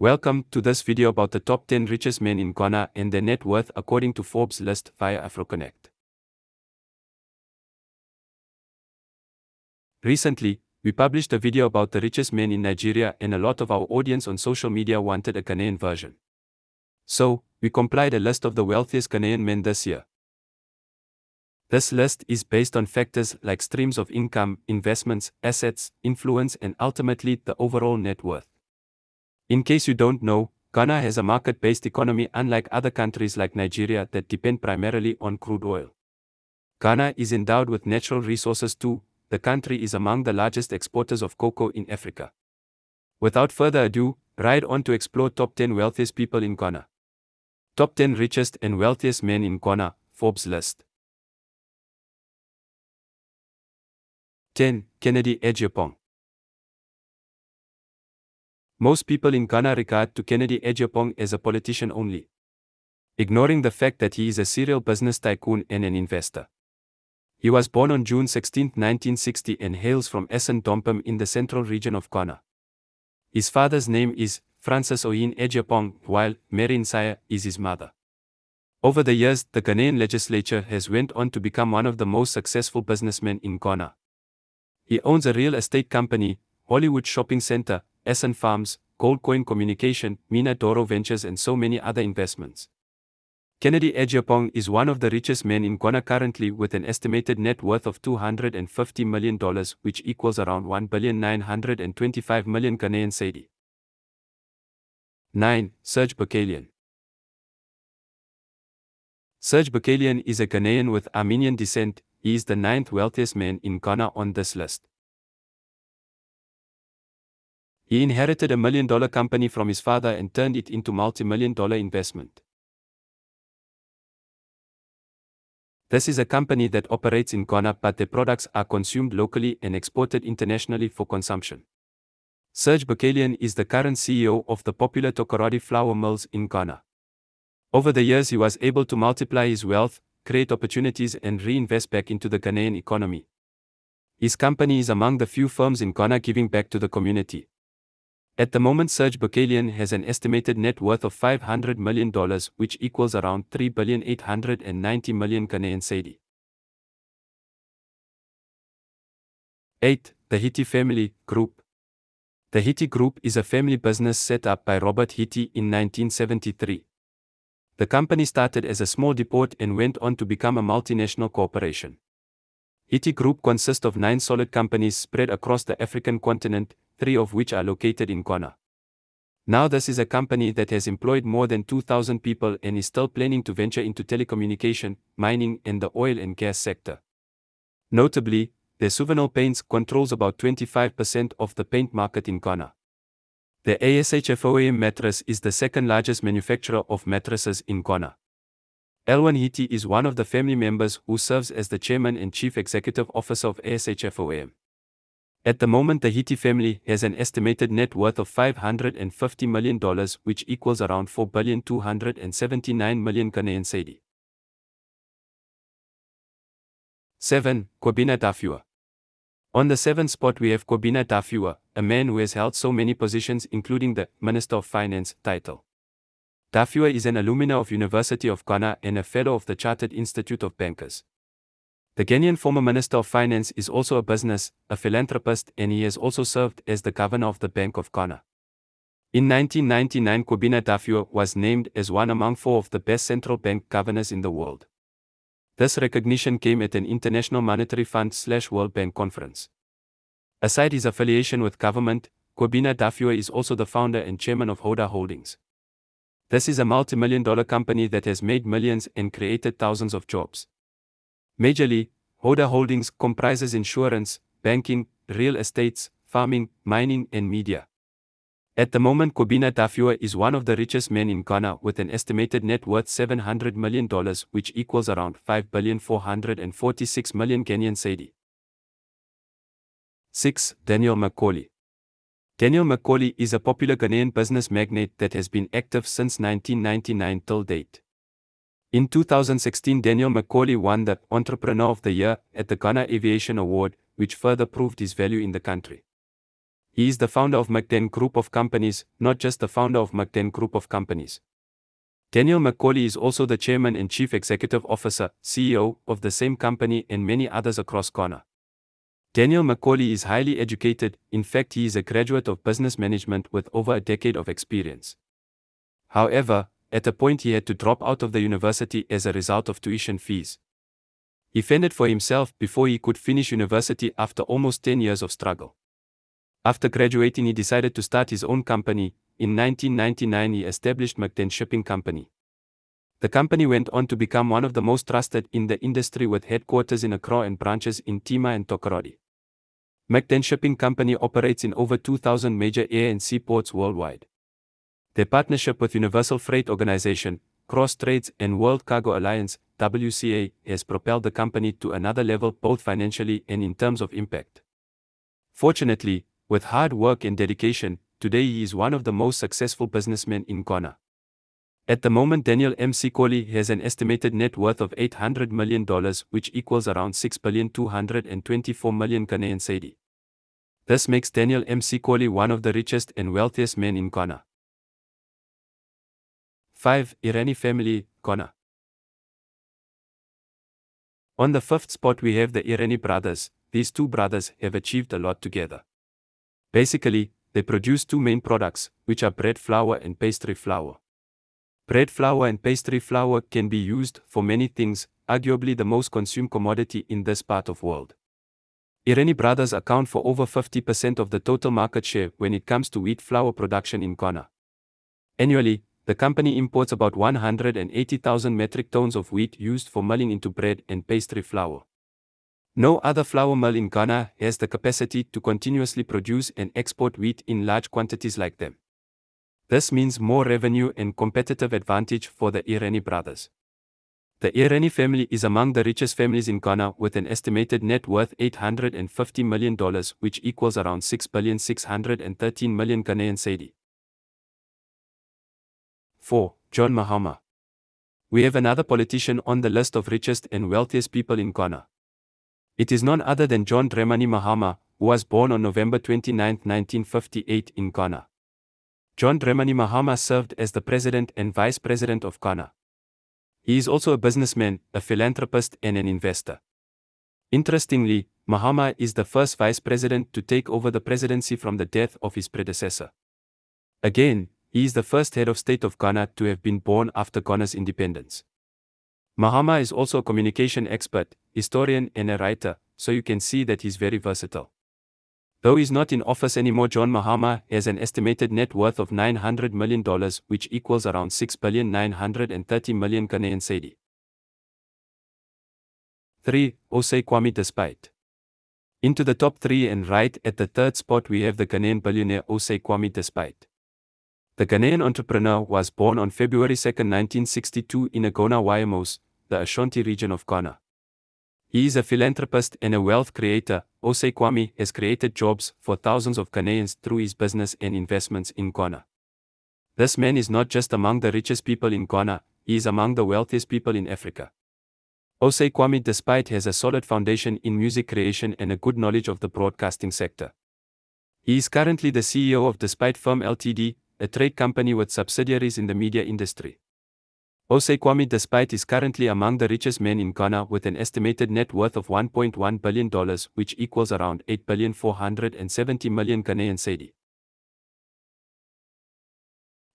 Welcome to this video about the top 10 richest men in Ghana and their net worth according to Forbes List via Afrokonnect. Recently, we published a video about the richest men in Nigeria and a lot of our audience on social media wanted a Ghanaian version. So, we compiled a list of the wealthiest Ghanaian men this year. This list is based on factors like streams of income, investments, assets, influence and ultimately the overall net worth. In case you don't know, Ghana has a market-based economy unlike other countries like Nigeria that depend primarily on crude oil. Ghana is endowed with natural resources too. The country is among the largest exporters of cocoa in Africa. Without further ado, ride on to explore top 10 wealthiest people in Ghana. Top 10 richest and wealthiest men in Ghana, Forbes List. 10. Kennedy Agyapong. Most people in Ghana regard to Kennedy Agyapong as a politician only, ignoring the fact that he is a serial business tycoon and an investor. He was born on June 16, 1960 and hails from Essen Dompum in the central region of Ghana. His father's name is Francis Oyin Agyapong, while Mary Nsaya is his mother. Over the years, the Ghanaian legislature has went on to become one of the most successful businessmen in Ghana. He owns a real estate company, Hollywood Shopping Center, Essen Farms, Gold Coin Communication, Mina Doro Ventures and so many other investments. Kennedy Agyapong is one of the richest men in Ghana currently with an estimated net worth of $250 million, which equals around 1,925 million Ghanaian cedi. 9. Serge Bukalian. Serge Bukalian is a Ghanaian with Armenian descent. He is the 9th wealthiest man in Ghana on this list. He inherited a $1 million company from his father and turned it into multi-million-dollar investment. This is a company that operates in Ghana but their products are consumed locally and exported internationally for consumption. Serge Bukalian is the current CEO of the popular Tokoradi flour mills in Ghana. Over the years he was able to multiply his wealth, create opportunities and reinvest back into the Ghanaian economy. His company is among the few firms in Ghana giving back to the community. At the moment Serge Bukalian has an estimated net worth of $500 million, which equals around 3,890 million Ghanaian cedi. 8. The Hitti Family Group. The Hitti Group is a family business set up by Robert Hitti in 1973. The company started as a small depot and went on to become a multinational corporation. Hitti Group consists of 9 solid companies spread across the African continent, 3 of which are located in Ghana. Now this is a company that has employed more than 2,000 people and is still planning to venture into telecommunication, mining and the oil and gas sector. Notably, their Souvenir Paints controls about 25% of the paint market in Ghana. The ASHFOAM mattress is the second largest manufacturer of mattresses in Ghana. Elwan Hitti is one of the family members who serves as the chairman and chief executive officer of ASHFOAM. At the moment the Hitti family has an estimated net worth of $550 million, which equals around 4,279 million Ghanaian cedi. 7. Kwabena Dafua. On the 7th spot we have Kwabena Dafua, a man who has held so many positions including the Minister of Finance title. Dafua is an alumna of University of Ghana and a fellow of the Chartered Institute of Bankers. The Ghanaian former Minister of Finance is also a business, a philanthropist and he has also served as the governor of the Bank of Ghana. In 1999 Kwabena Dafua was named as one among 4 of the best central bank governors in the world. This recognition came at an International Monetary Fund/World Bank conference. Aside his affiliation with government, Kwabena Dafua is also the founder and chairman of Hoda Holdings. This is a multi-million-dollar company that has made millions and created thousands of jobs. Majorly, Hoda Holdings comprises insurance, banking, real estates, farming, mining and media. At the moment Kwabena Dafua is one of the richest men in Ghana with an estimated net worth $700 million, which equals around 5,446 million Ghanaian cedi. 6. Daniel Macaulay. Daniel Macaulay is a popular Ghanaian business magnate that has been active since 1999 till date. In 2016 Daniel Macaulay won the Entrepreneur of the Year at the Ghana Aviation Award, which further proved his value in the country. He is the founder of McDen Group of Companies, not just the founder of McDen Group of Companies. Daniel McCauley is also the chairman and chief executive officer, CEO, of the same company and many others across Ghana. Daniel McCauley is highly educated, in fact he is a graduate of business management with over a decade of experience. However, at a point he had to drop out of the university as a result of tuition fees. He fended for himself before he could finish university after almost 10 years of struggle. After graduating he decided to start his own company. In 1999 he established McDen Shipping Company. The company went on to become one of the most trusted in the industry with headquarters in Accra and branches in Tema and Tokoradi. McDen Shipping Company operates in over 2,000 major air and seaports worldwide. Their partnership with Universal Freight Organization, Cross Trades and World Cargo Alliance, WCA, has propelled the company to another level both financially and in terms of impact. Fortunately, with hard work and dedication, today he is one of the most successful businessmen in Ghana. At the moment Daniel M. Sikoli has an estimated net worth of $800 million, which equals around 6,224 million Ghanaian cedi. This makes Daniel M. Sikoli one of the richest and wealthiest men in Ghana. 5. Irani family, Ghana. On the 5th spot we have the Irani brothers. These two brothers have achieved a lot together. Basically, they produce two main products, which are bread flour and pastry flour. Bread flour and pastry flour can be used for many things, arguably the most consumed commodity in this part of the world. Irani brothers account for over 50% of the total market share when it comes to wheat flour production in Ghana. Annually, the company imports about 180,000 metric tons of wheat used for milling into bread and pastry flour. No other flour mill in Ghana has the capacity to continuously produce and export wheat in large quantities like them. This means more revenue and competitive advantage for the Irani brothers. The Irani family is among the richest families in Ghana with an estimated net worth $850 million, which equals around 6,613 million Ghanaian cedi. 4. John Mahama. We have another politician on the list of richest and wealthiest people in Ghana. It is none other than John Dramani Mahama, who was born on November 29, 1958 in Ghana. John Dramani Mahama served as the President and Vice President of Ghana. He is also a businessman, a philanthropist and an investor. Interestingly, Mahama is the first Vice President to take over the presidency from the death of his predecessor. Again, he is the first head of state of Ghana to have been born after Ghana's independence. Mahama is also a communication expert, historian and a writer, so you can see that he's very versatile. Though he's not in office anymore, John Mahama has an estimated net worth of $900 million, which equals around 6,930 million Ghanaian cedi. 3. Osei Kwame Despite. Into the top 3 and right at the 3rd spot we have the Ghanaian billionaire Osei Kwame Despite. The Ghanaian entrepreneur was born on February 2, 1962 in Agona Wayamos, the Ashanti region of Ghana. He is a philanthropist and a wealth creator. Osei Kwame has created jobs for thousands of Ghanaians through his business and investments in Ghana. This man is not just among the richest people in Ghana, he is among the wealthiest people in Africa. Osei Kwame Despite has a solid foundation in music creation and a good knowledge of the broadcasting sector. He is currently the CEO of Despite Firm Ltd., a trade company with subsidiaries in the media industry. Osei Kwame Despite is currently among the richest men in Ghana with an estimated net worth of $1.1 billion, which equals around 8,470 million Ghanaian cedi.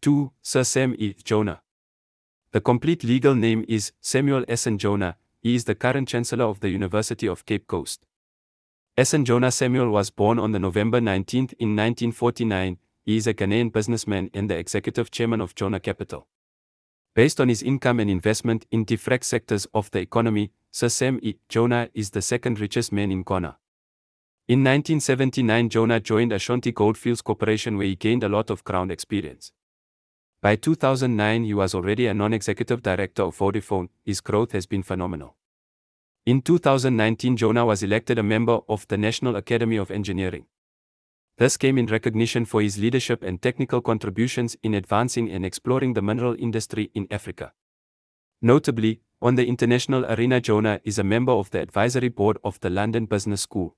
2. Sir Sam E. Jonah. The complete legal name is Samuel Essen Jonah. He is the current Chancellor of the University of Cape Coast. Essen Jonah Samuel was born on November 19 in 1949. He is a Ghanaian businessman and the executive chairman of Jonah Capital. Based on his income and investment in different sectors of the economy, Sir Sam E. Jonah is the second richest man in Ghana. In 1979 Jonah joined Ashanti Goldfields Corporation where he gained a lot of ground experience. By 2009 he was already a non-executive director of Vodafone. His growth has been phenomenal. In 2019 Jonah was elected a member of the National Academy of Engineering. This came in recognition for his leadership and technical contributions in advancing and exploring the mineral industry in Africa. Notably, on the international arena Jonah is a member of the advisory board of the London Business School.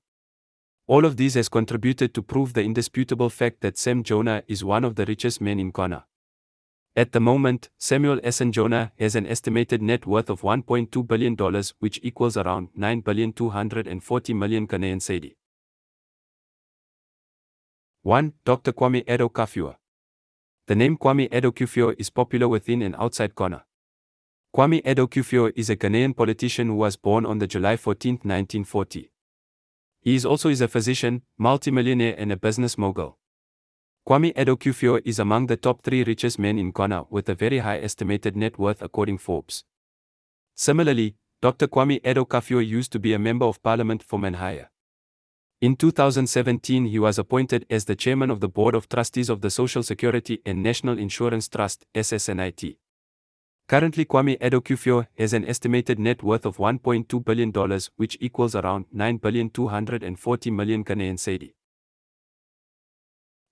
All of these has contributed to prove the indisputable fact that Sam Jonah is one of the richest men in Ghana. At the moment, Samuel Essen Jonah has an estimated net worth of $1.2 billion, which equals around 9,240,000,000 Ghanaian cedi. 1. Dr. Kwame Addo-Kuffour. The name Kwame Addo-Kuffour is popular within and outside Ghana. Kwame Addo-Kuffour is a Ghanaian politician who was born on July 14, 1940. He is a physician, multimillionaire and a business mogul. Kwame Addo-Kuffour is among the top 3 richest men in Ghana with a very high estimated net worth according Forbes. Similarly, Dr. Kwame Addo-Kuffour used to be a member of parliament for Manhaya. In 2017 he was appointed as the chairman of the Board of Trustees of the Social Security and National Insurance Trust, SSNIT. Currently Kwame Addo-Kuffour has an estimated net worth of $1.2 billion, which equals around 9,240,000,000 Ghanaian cedi.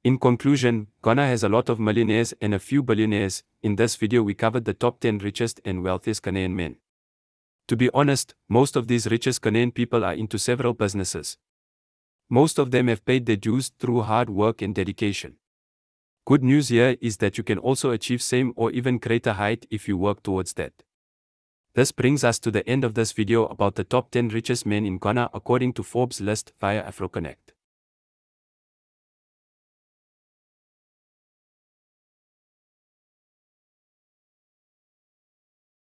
In conclusion, Ghana has a lot of millionaires and a few billionaires. In this video we covered the top 10 richest and wealthiest Ghanaian men. To be honest, most of these richest Ghanaian people are into several businesses. Most of them have paid their dues through hard work and dedication. Good news here is that you can also achieve same or even greater height if you work towards that. This brings us to the end of this video about the top 10 richest men in Ghana according to Forbes List via Afrokonnect.